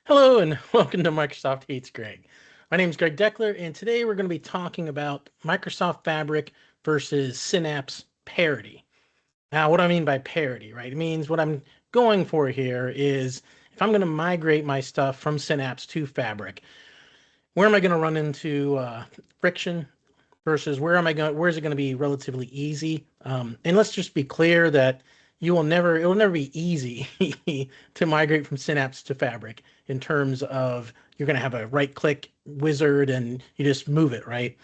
Hello and welcome to Microsoft Hates Greg. My name is Greg Deckler, and today we're going to be talking about Microsoft Fabric versus Synapse Parity. Now, what do I mean by parity, right? It means what I'm going for here is if I'm going to migrate my stuff from Synapse to Fabric, where am I going to run into friction versus where is it going to be relatively easy? And let's just be clear that it will never be easy to migrate from Synapse to Fabric in terms of you're going to have a right click wizard and you just move it, right?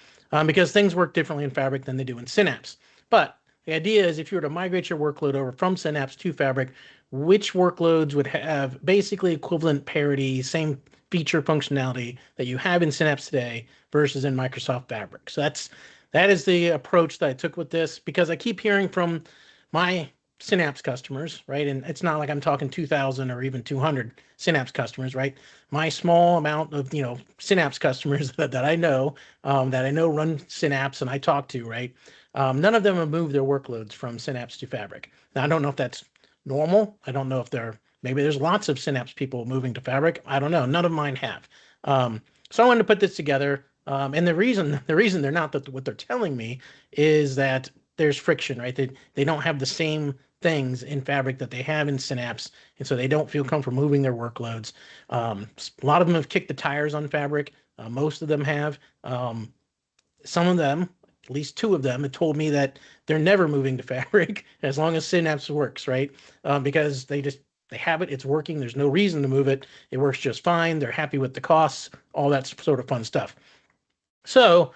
Because things work differently in Fabric than they do in Synapse. But the idea is if you were to migrate your workload over from Synapse to Fabric, which workloads would have basically equivalent parity, same feature functionality that you have in Synapse today versus in Microsoft Fabric. So that is the approach that I took with this because I keep hearing from my Synapse customers, right? And it's not like I'm talking 2,000 or even 200 Synapse customers, right? My small amount of Synapse customers that I know run Synapse and I talk to, right? None of them have moved their workloads from Synapse to Fabric. Now I don't know if that's normal. I don't know if maybe there's lots of Synapse people moving to Fabric. I don't know. None of mine have. So I wanted to put this together. And the reason they're not what they're telling me is that there's friction, right? They don't have the same things in Fabric that they have in Synapse, and so they don't feel comfortable moving their workloads. A lot of them have kicked the tires on Fabric. Most of them have. Some of them, at least two of them, have told me that they're never moving to Fabric as long as Synapse works, right? Because they have it, it's working. There's no reason to move it. It works just fine. They're happy with the costs, all that sort of fun stuff. So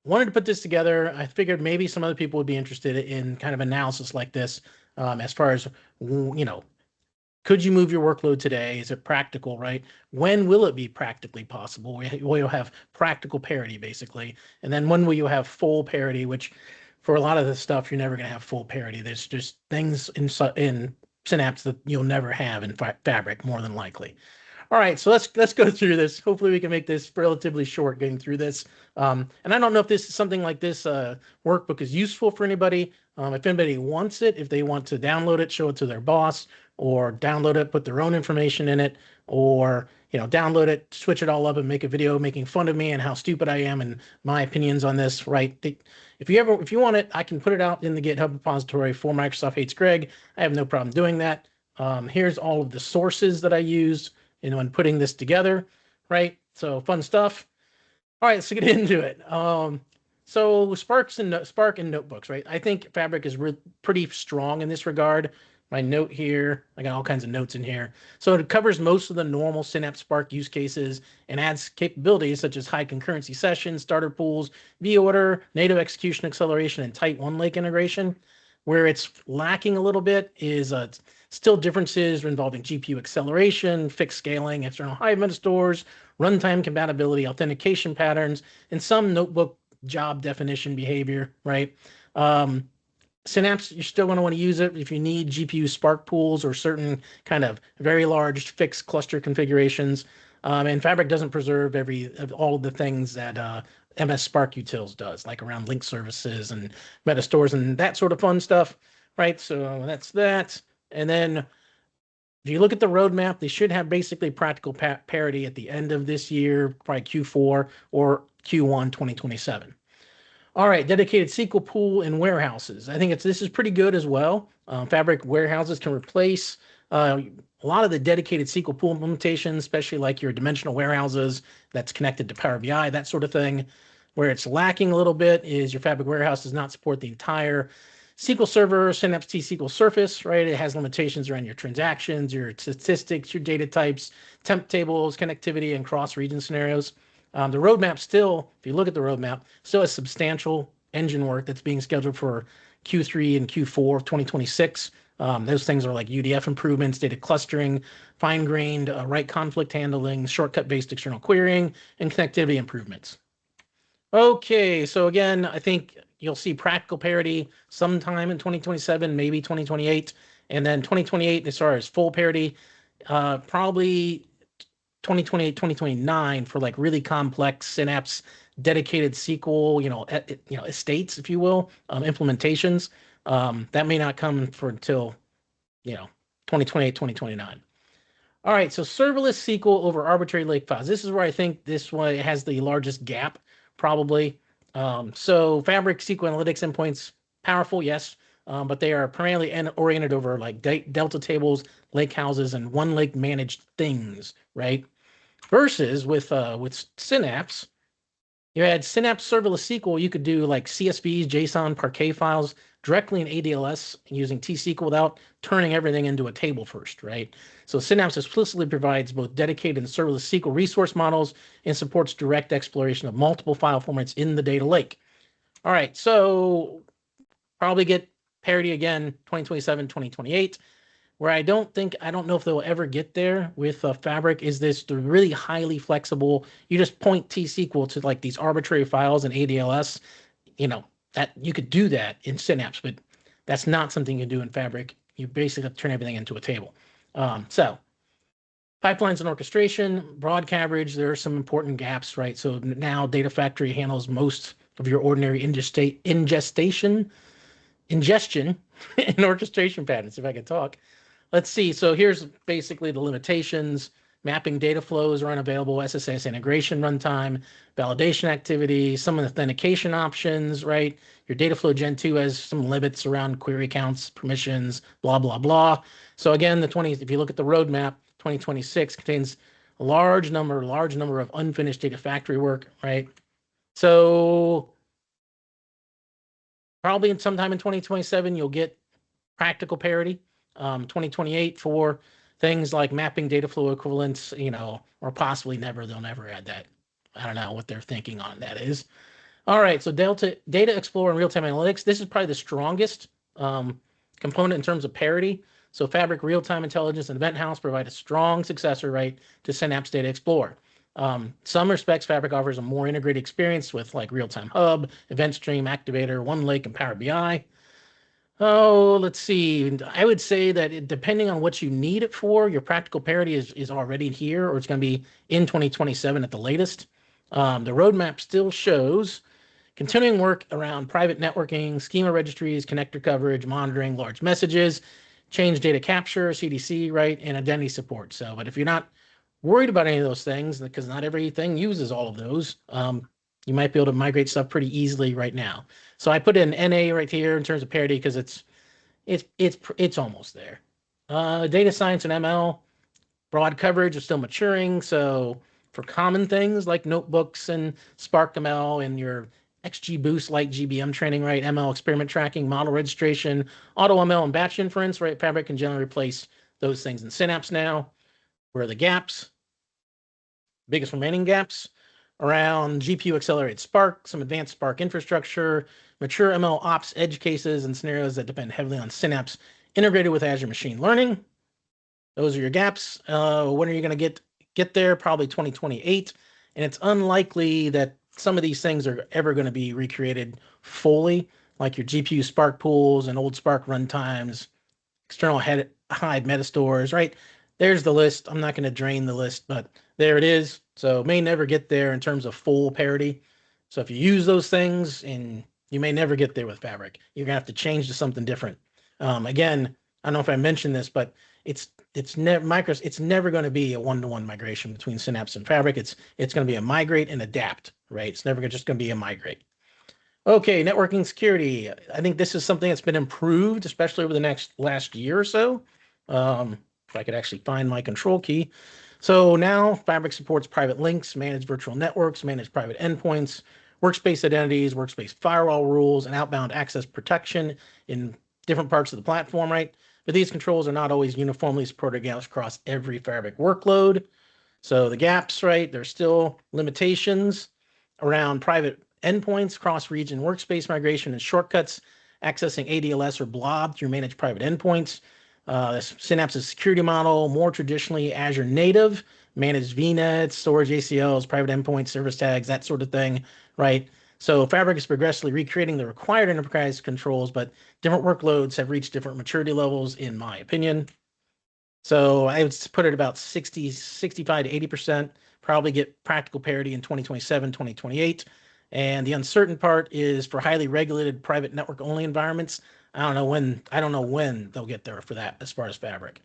wanted to put this together. I figured maybe some other people would be interested in kind of analysis like this, as far as, could you move your workload today? Is it practical, right? When will it be practically possible? Will you have practical parity, basically? And then when will you have full parity, which for a lot of this stuff, you're never going to have full parity. There's just things in Synapse that you'll never have in Fabric, more than likely. All right, so let's go through this. Hopefully, we can make this relatively short getting through this. And I don't know if this is something like this workbook is useful for anybody. If anybody wants it, if they want to download it, show it to their boss, or download it, put their own information in it, or download it, switch it all up, and make a video making fun of me and how stupid I am and my opinions on this. Right? If you want it, I can put it out in the GitHub repository for Microsoft Hates Greg. I have no problem doing that. Here's all of the sources that I used when putting this together, right? So fun stuff. All right, let's get into it. So Spark and notebooks, right? I think Fabric is pretty strong in this regard. My note here, I got all kinds of notes in here. So it covers most of the normal Synapse Spark use cases and adds capabilities such as high concurrency sessions, starter pools, vOrder, native execution acceleration, and tight OneLake integration. Where it's lacking a little bit is still differences involving GPU acceleration, fixed scaling, external Hive metastores, runtime compatibility, authentication patterns, and some notebook job definition behavior, right? Synapse, you're still going to want to use it if you need GPU Spark pools or certain kind of very large fixed cluster configurations. And Fabric doesn't preserve all of the things that MS Spark Utils does, like around link services and metastores and that sort of fun stuff, right? So that's that. And then if you look at the roadmap, they should have basically practical parity at the end of this year, probably Q4 or Q1 2027. All right, dedicated SQL pool and warehouses. I think this is pretty good as well. Fabric warehouses can replace a lot of the dedicated SQL pool implementations, especially like your dimensional warehouses that's connected to Power BI, that sort of thing. Where it's lacking a little bit is your Fabric warehouse does not support the entire SQL Server, Synapse T-SQL Surface, right? It has limitations around your transactions, your statistics, your data types, temp tables, connectivity, and cross-region scenarios. The roadmap still, if you look at the roadmap, still has substantial engine work that's being scheduled for Q3 and Q4 of 2026. Those things are like UDF improvements, data clustering, fine-grained right conflict handling, shortcut-based external querying, and connectivity improvements. Okay, so again, I think you'll see practical parity sometime in 2027, maybe 2028, and then 2028 as far as full parity, probably 2028, 2029 for like really complex Synapse dedicated SQL, estates, if you will, implementations. That may not come for until 2028, 2029. All right, so serverless SQL over arbitrary lake files. This is where I think this one has the largest gap, probably. So Fabric SQL Analytics endpoints, powerful, yes, but they are primarily oriented over like delta tables, lake houses, and one lake managed things, right? Versus with Synapse, you had Synapse Serverless SQL. You could do like CSVs, JSON, Parquet files directly in ADLS using T-SQL without turning everything into a table first, right? So Synapse explicitly provides both dedicated and serverless SQL resource models and supports direct exploration of multiple file formats in the data lake. All right, so probably get parity again 2027, 2028. Where I don't know if they'll ever get there with Fabric is the really highly flexible. You just point T-SQL to like these arbitrary files in ADLS. That you could do that in Synapse, but that's not something you can do in Fabric. You basically have to turn everything into a table. So pipelines and orchestration, broad coverage. There are some important gaps, right? So now Data Factory handles most of your ordinary ingestion and orchestration patterns, if I could talk. Let's see. So here's basically the limitations. Mapping data flows are unavailable, SSAS integration runtime, validation activity, some authentication options, right? Your data flow Gen 2 has some limits around query counts, permissions, blah, blah, blah. So again, if you look at the roadmap, 2026 contains a large number of unfinished data factory work, right? So probably sometime in 2027, you'll get practical parity. 2028 for things like mapping data flow equivalents, or possibly never. They'll never add that. I don't know what they're thinking on that is. All right, so Data Explorer and Real-Time Analytics. This is probably the strongest component in terms of parity. So Fabric Real-Time Intelligence and Event House provide a strong successor, right, to Synapse Data Explorer. Some respects, Fabric offers a more integrated experience with like Real-Time Hub, Event Stream, Activator, OneLake, and Power BI. Oh, let's see. I would say that depending on what you need it for, your practical parity is already here, or it's going to be in 2027 at the latest. The roadmap still shows continuing work around private networking, schema registries, connector coverage, monitoring large messages, change data capture, CDC, right, and identity support. So, but if you're not worried about any of those things, because not everything uses all of those, you might be able to migrate stuff pretty easily right now. So I put in NA right here in terms of parity because it's almost there. Data science and ML, broad coverage is still maturing. So for common things like notebooks and Spark ML and your XGBoost like GBM training, right? ML experiment tracking, model registration, auto ML and batch inference, right? Fabric can generally replace those things in Synapse now. Where are the gaps? Biggest remaining gaps around GPU accelerated Spark, some advanced Spark infrastructure, mature ML ops edge cases and scenarios that depend heavily on Synapse integrated with Azure Machine Learning. Those are your gaps. When are you going to get there? Probably 2028. And it's unlikely that some of these things are ever going to be recreated fully, like your GPU Spark pools and old Spark runtimes, external hide metastores, right? There's the list. I'm not going to drain the list, but there it is. So may never get there in terms of full parity. So if you use those things, and you may never get there with Fabric, you're gonna have to change to something different. Again, I don't know if I mentioned this, but it's never going to be a one-to-one migration between Synapse and Fabric. It's going to be a migrate and adapt, right? It's never just going to be a migrate. Okay, networking security. I think this is something that's been improved, especially over the last year or so. If I could actually find my control key. So now Fabric supports private links, managed virtual networks, managed private endpoints, workspace identities, workspace firewall rules, and outbound access protection in different parts of the platform, right? But these controls are not always uniformly supported across every Fabric workload. So the gaps, right? There's still limitations around private endpoints, cross-region workspace migration, and shortcuts, accessing ADLS or blob through managed private endpoints. Synapse's security model, more traditionally Azure native, managed VNets, storage ACLs, private endpoints, service tags, that sort of thing, right? So Fabric is progressively recreating the required enterprise controls, but different workloads have reached different maturity levels, in my opinion. So I would put it about 65 to 80%, probably get practical parity in 2027, 2028. And the uncertain part is for highly regulated private network only environments. I don't know when they'll get there for that as far as Fabric.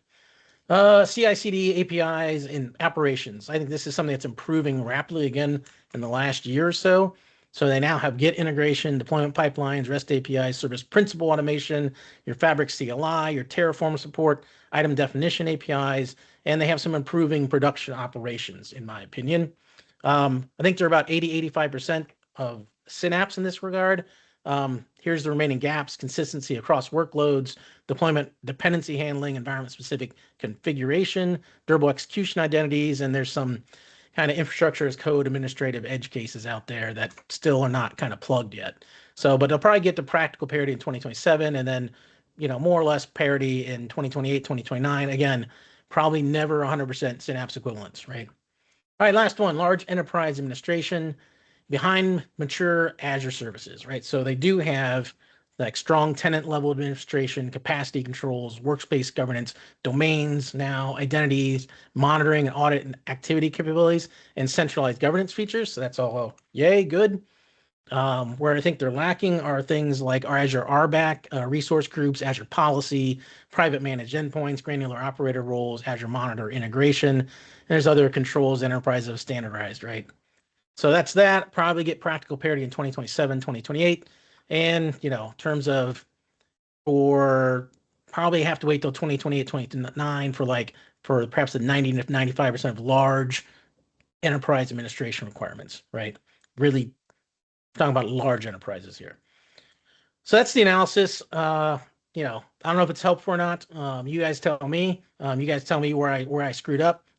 CI/CD APIs and operations. I think this is something that's improving rapidly again in the last year or so. So they now have Git integration, deployment pipelines, REST APIs, service principal automation, your Fabric CLI, your Terraform support, item definition APIs, and they have some improving production operations, in my opinion. I think they're about 85% of Synapse in this regard. Here's the remaining gaps: consistency across workloads, deployment dependency handling, environment specific configuration, durable execution identities, and there's some kind of infrastructure as code administrative edge cases out there that still are not kind of plugged yet. So, but they'll probably get to practical parity in 2027 and then, more or less parity in 2028, 2029. Again, probably never 100% Synapse equivalence, right? All right, last one, large enterprise administration behind mature Azure services, right? So they do have like strong tenant level administration, capacity controls, workspace governance, domains now, identities, monitoring and audit and activity capabilities, and centralized governance features. So that's all yay, good. Where I think they're lacking are things like our Azure RBAC, resource groups, Azure policy, private managed endpoints, granular operator roles, Azure monitor integration. And there's other controls enterprises have standardized, right? So that's that. Probably get practical parity in 2027, 2028. And, in terms of for probably have to wait till 2028, 2029 for perhaps the 90 to 95% of large enterprise administration requirements, right? Really talking about large enterprises here. So that's the analysis. I don't know if it's helpful or not. You guys tell me. You guys tell me where I screwed up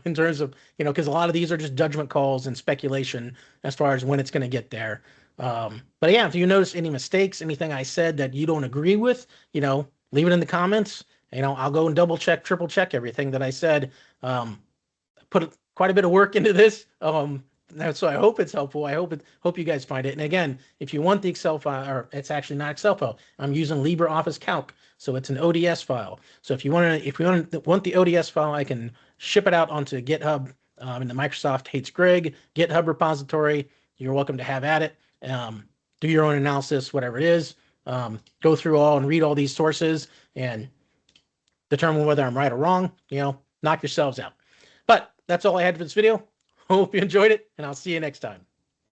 in terms of, because a lot of these are just judgment calls and speculation as far as when it's going to get there. But yeah, if you notice any mistakes, anything I said that you don't agree with, leave it in the comments. I'll go and double check, triple check everything that I said. Put quite a bit of work into this. So I hope it's helpful. Hope you guys find it. And again, if you want the Excel file, or it's actually not Excel file, I'm using LibreOffice Calc, so it's an ODS file. So if you want the ODS file, I can ship it out onto GitHub in the Microsoft Hates Greg GitHub repository. You're welcome to have at it. Do your own analysis, whatever it is. Go through all and read all these sources and determine whether I'm right or wrong. Knock yourselves out. But that's all I had for this video. Hope you enjoyed it, and I'll see you next time.